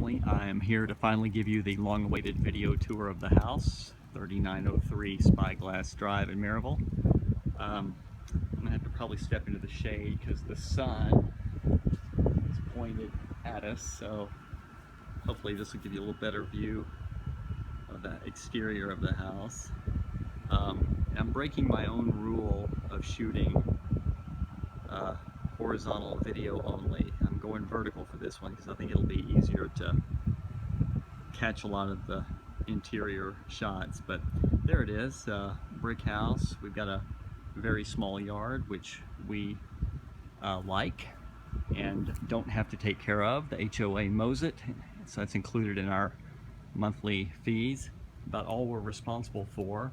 family. I am here to finally give you the long-awaited video tour of the house, 3903 Spyglass Drive in Maryville. I'm going to have to probably step into the shade because the sun is pointed at us, so hopefully this will give you a little better view of the exterior of the house. I'm breaking my own rule of shooting horizontal video only. I'm going vertical for this one because I think it'll be easier to catch a lot of the interior shots. But there it is, brick house. We've got a very small yard, which we like and don't have to take care of. The HOA mows it, so that's included in our monthly fees. About all we're responsible for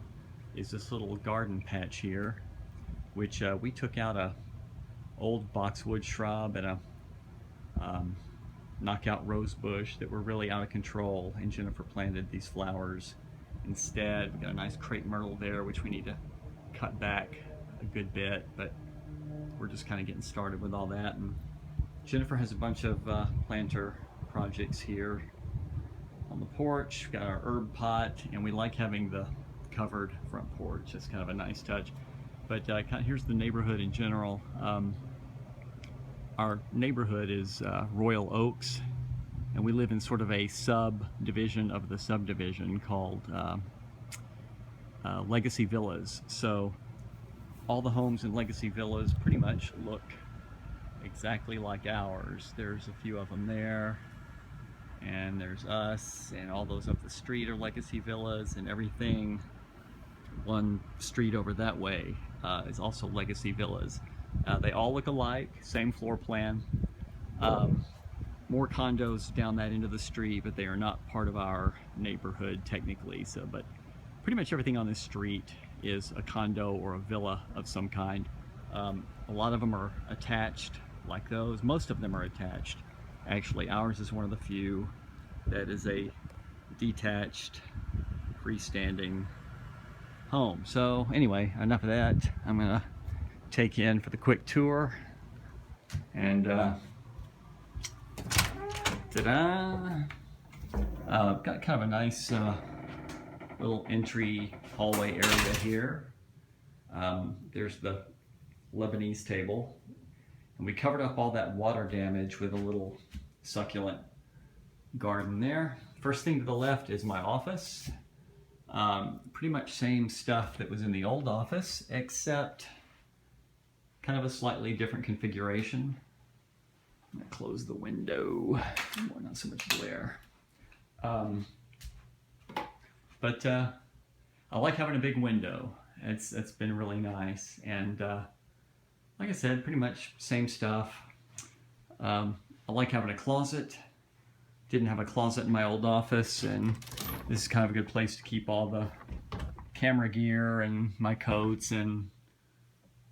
is this little garden patch here, which we took out a old boxwood shrub and a knockout rose bush that were really out of control, and Jennifer planted these flowers instead. We got a nice crepe myrtle there, which we need to cut back a good bit, but we're just kind of getting started with all that. And Jennifer has a bunch of planter projects here on the porch. We've got our herb pot, and we like having the covered front porch. It's kind of a nice touch. But here's the neighborhood in general. Our neighborhood is Royal Oaks, and we live in sort of a subdivision of the subdivision called Legacy Villas. So all the homes in Legacy Villas pretty much look exactly like ours. There's a few of them there, and there's us, and all those up the street are Legacy Villas, and everything one street over that way is also Legacy Villas. They all look alike, same floor plan. More condos down that end of the street, but they are not part of our neighborhood technically. So, but pretty much everything on this street is a condo or a villa of some kind. A lot of them are attached like those. Most of them are attached. Actually, ours is one of the few that is a detached, freestanding home. So anyway, enough of that. I'm gonna take you in for the quick tour, and ta-da! Got kind of a nice little entry hallway area here. There's the Lebanese table, and we covered up all that water damage with a little succulent garden there. First thing to the left is my office. Pretty much same stuff that was in the old office, except kind of a slightly different configuration. I'm gonna close the window, not so much glare. But I like having a big window. It's been really nice, and like I said, pretty much same stuff. I like having a closet. Didn't have a closet in my old office, and this is kind of a good place to keep all the camera gear and my coats and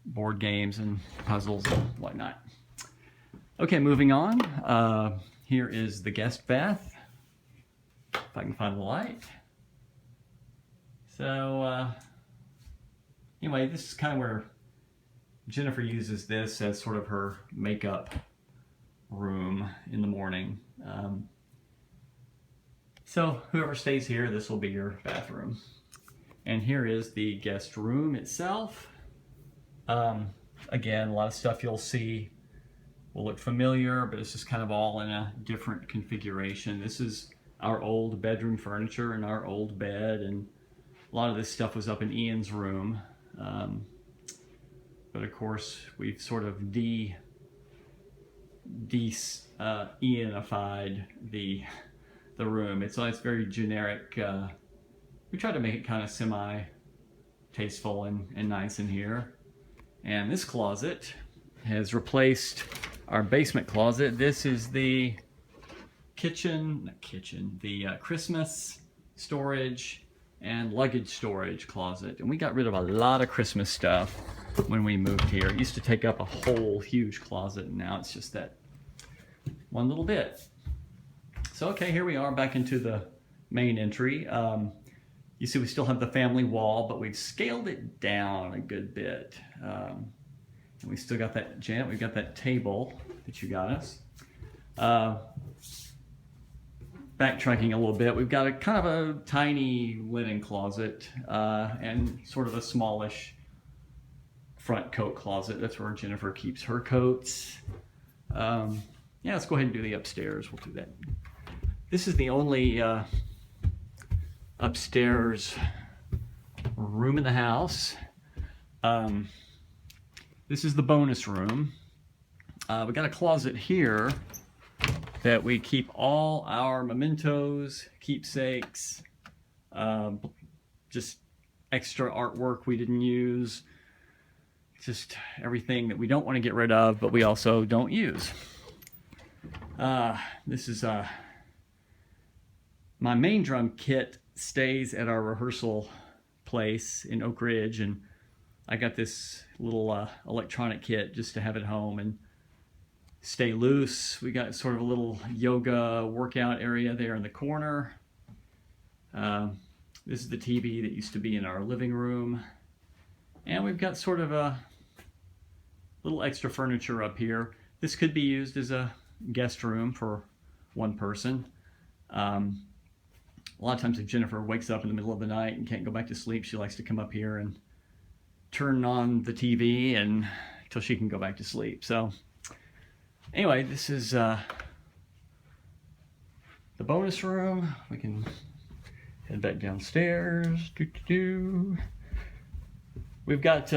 board games and puzzles and whatnot. Okay, moving on. Here is the guest bath, if I can find the light. So anyway, this is kind of where Jennifer uses this as sort of her makeup room in the morning. So whoever stays here, this will be your bathroom. And here is the guest room itself. Again, a lot of stuff you'll see will look familiar, but it's just kind of all in a different configuration. This is our old bedroom furniture and our old bed, and a lot of this stuff was up in Ian's room. But of course, we've sort of Ianified the room. It's very generic. We tried to make it kind of semi-tasteful and nice in here. And this closet has replaced our basement closet. This is the the Christmas storage and luggage storage closet. And we got rid of a lot of Christmas stuff when we moved here. It used to take up a whole huge closet, and now it's just that one little bit. So okay, here we are back into the main entry. You see we still have the family wall, but we've scaled it down a good bit. And we still got that, Janet, we've got that table that you got us. backtracking a little bit, we've got a kind of a tiny linen closet and sort of a smallish front coat closet. That's where Jennifer keeps her coats. Yeah, let's go ahead and do the upstairs. We'll do that. This is the only upstairs room in the house. This is the bonus room. We got a closet here that we keep all our mementos, keepsakes, just extra artwork we didn't use, just everything that we don't want to get rid of, but we also don't use. This is my main drum kit stays at our rehearsal place in Oak Ridge, and I got this little electronic kit just to have at home and stay loose. We got sort of a little yoga workout area there in the corner. This is the TV that used to be in our living room. And we've got sort of a little extra furniture up here. This could be used as a guest room for one person. A lot of times if Jennifer wakes up in the middle of the night and can't go back to sleep, she likes to come up here and turn on the TV until she can go back to sleep. So anyway, this is the bonus room. We can head back downstairs. We've got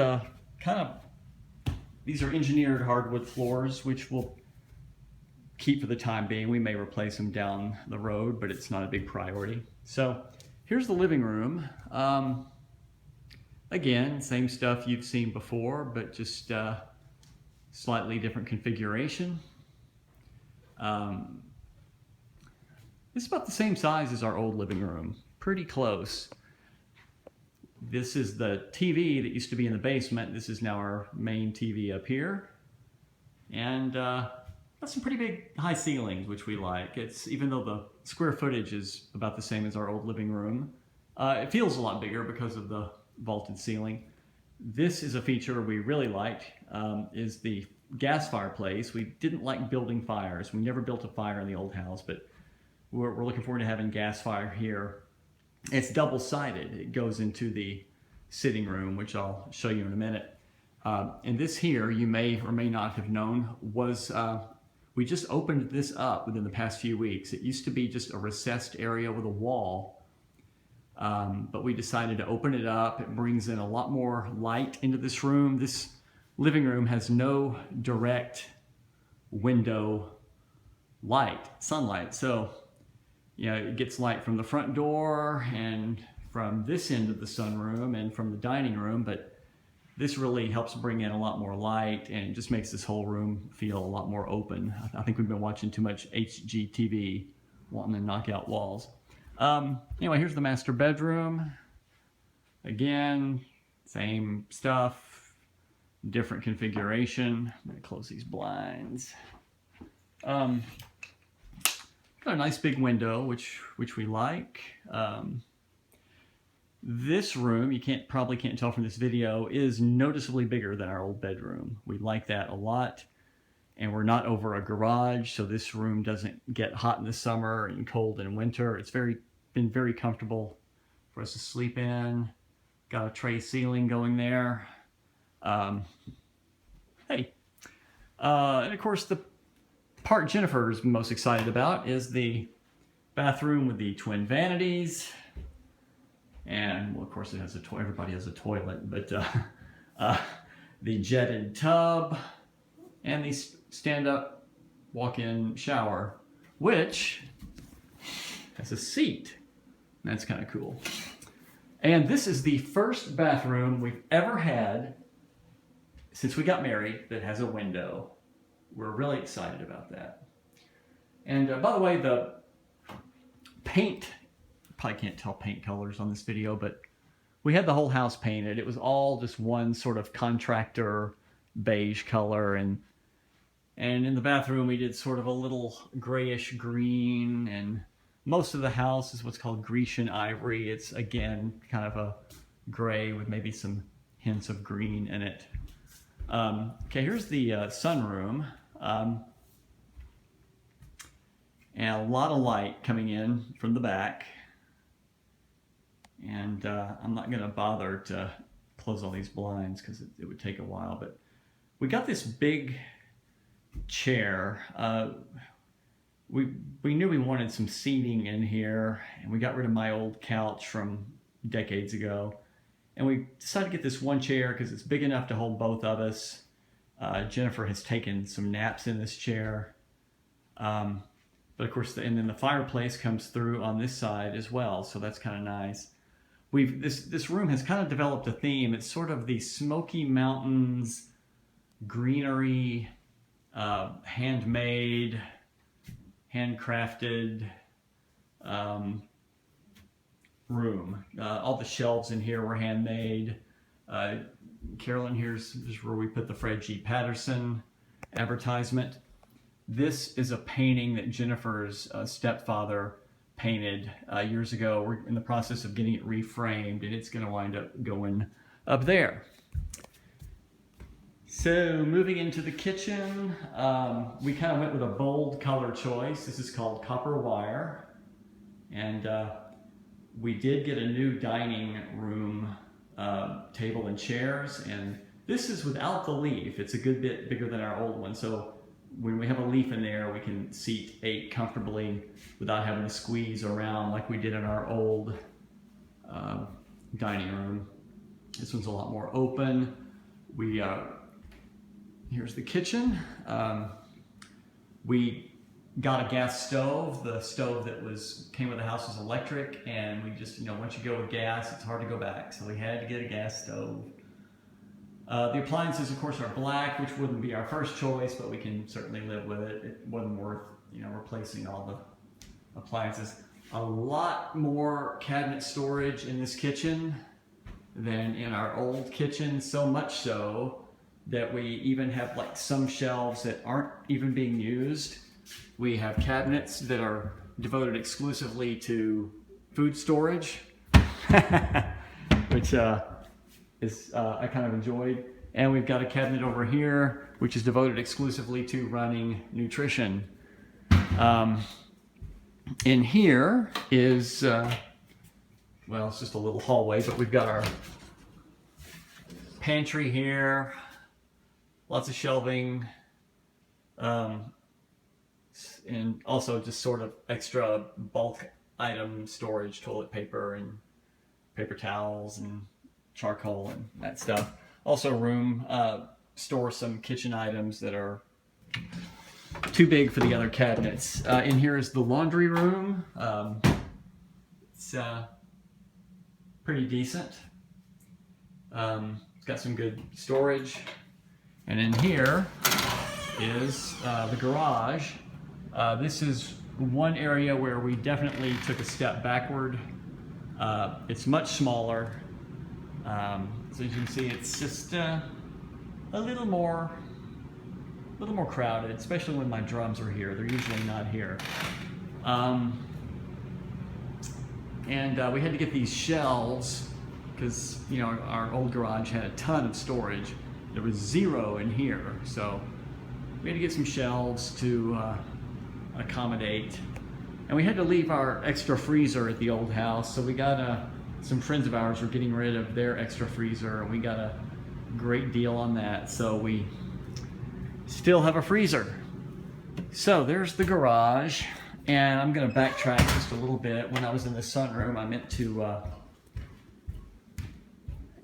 these are engineered hardwood floors, which we'll keep for the time being. We may replace them down the road, but it's not a big priority. So here's the living room. Again, same stuff you've seen before, but just slightly different configuration. It's about the same size as our old living room, pretty close. This is the TV that used to be in the basement. This is now our main TV up here. And got some pretty big high ceilings, which we like. It's, even though the square footage is about the same as our old living room, it feels a lot bigger because of the vaulted ceiling. This is a feature we really like, is the gas fireplace. We didn't like building fires. We never built a fire in the old house, but we're looking forward to having gas fire here. It's double-sided. It goes into the sitting room, which I'll show you in a minute. And this here, you may or may not have known, was we just opened this up within the past few weeks. It used to be just a recessed area with a wall. But we decided to open it up. It brings in a lot more light into this room. This living room has no direct window light, sunlight. So, you know, it gets light from the front door and from this end of the sunroom and from the dining room, but this really helps bring in a lot more light and just makes this whole room feel a lot more open. I think we've been watching too much HGTV, wanting to knock out walls. Anyway, here's the master bedroom. Again, same stuff, different configuration. I'm gonna close these blinds. Got a nice big window, which we like. This room, you probably can't tell from this video, is noticeably bigger than our old bedroom. We like that a lot. And we're not over a garage, so this room doesn't get hot in the summer and cold in winter. It's been very comfortable for us to sleep in. Got a tray ceiling going there. And of course, the part Jennifer's most excited about is the bathroom with the twin vanities. And well, of course, it has a toilet. Everybody has a toilet, but the jetted tub and the stand-up walk-in shower, which has a seat. That's kind of cool. And this is the first bathroom we've ever had since we got married that has a window. We're really excited about that. And by the way, the paint, probably can't tell paint colors on this video, but we had the whole house painted. It was all just one sort of contractor beige color, and in the bathroom we did sort of a little grayish green, and most of the house is what's called Grecian ivory. It's again kind of a gray with maybe some hints of green in it. Okay, here's the sunroom. and a lot of light coming in from the back. And I'm not going to bother to close all these blinds because it would take a while. But we got this big chair. We knew we wanted some seating in here, and we got rid of my old couch from decades ago. And we decided to get this one chair because it's big enough to hold both of us. Jennifer has taken some naps in this chair. But of course, and then the fireplace comes through on this side as well, so that's kind of nice. This room has kind of developed a theme. It's sort of the Smoky Mountains, greenery, handmade, handcrafted room. All the shelves in here were handmade. Carolyn, here's where we put the Fred G. Patterson advertisement. This is a painting that Jennifer's stepfather painted years ago. We're in the process of getting it reframed, and it's going to wind up going up there. So moving into the kitchen, we kind of went with a bold color choice. This is called copper wire, and we did get a new dining room table and chairs, and this is without the leaf. It's a good bit bigger than our old one, so when we have a leaf in there, we can seat 8 comfortably without having to squeeze around like we did in our old dining room. This one's a lot more open. Here's the kitchen. We got a gas stove. The stove that came with the house was electric, and we just, once you go with gas, it's hard to go back. So we had to get a gas stove. The appliances, of course, are black, which wouldn't be our first choice, but we can certainly live with it. It wasn't worth, replacing all the appliances. A lot more cabinet storage in this kitchen than in our old kitchen, so much so that we even have like some shelves that aren't even being used. We have cabinets that are devoted exclusively to food storage, which I kind of enjoyed. And we've got a cabinet over here which is devoted exclusively to running nutrition. In here is, well, it's just a little hallway, but we've got our pantry here, lots of shelving, and also just sort of extra bulk item storage, toilet paper and paper towels and charcoal and that stuff. Also room, store some kitchen items that are too big for the other cabinets. In here is the laundry room. It's pretty decent. It's got some good storage. And in here is the garage. This is one area where we definitely took a step backward. It's much smaller. So as you can see, it's just a little more crowded, especially when my drums are here. They're usually not here. And we had to get these shelves because our old garage had a ton of storage. There was 0 in here, so we had to get some shelves to accommodate. And we had to leave our extra freezer at the old house, so we got some friends of ours were getting rid of their extra freezer, and we got a great deal on that, so we still have a freezer. So there's the garage, and I'm going to backtrack just a little bit. When I was in the sunroom, I meant to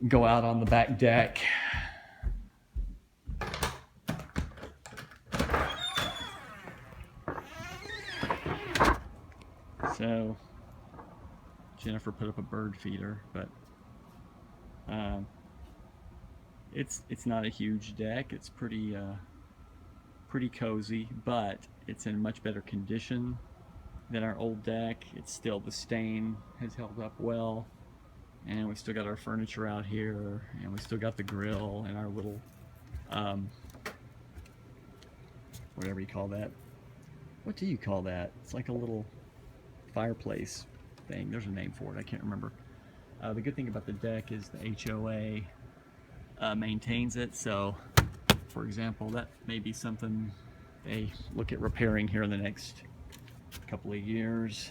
go out on the back deck. So Jennifer put up a bird feeder, but it's not a huge deck. It's pretty cozy, but it's in much better condition than our old deck. It's still, the stain has held up well, and we still got our furniture out here, and we still got the grill and our little whatever you call that. What do you call that? It's like a little fireplace thing. There's a name for it. I can't remember. The good thing about the deck is the HOA maintains it. So, for example, that may be something they look at repairing here in the next a couple of years.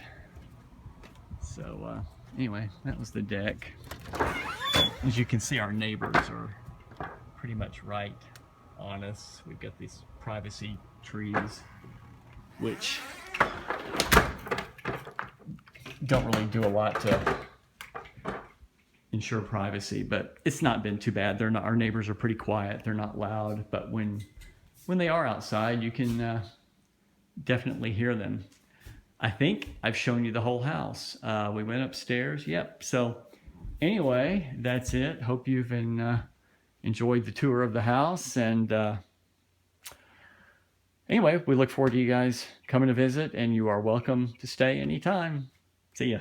So anyway, that was the deck. As you can see, our neighbors are pretty much right on us. We've got these privacy trees, which don't really do a lot to ensure privacy, but it's not been too bad. They're not, our neighbors are pretty quiet. They're not loud, but when they are outside, you can definitely hear them. I think I've shown you the whole house. We went upstairs. Yep. So anyway, that's it. Hope you've enjoyed the tour of the house. And anyway, we look forward to you guys coming to visit, and you are welcome to stay anytime. See ya.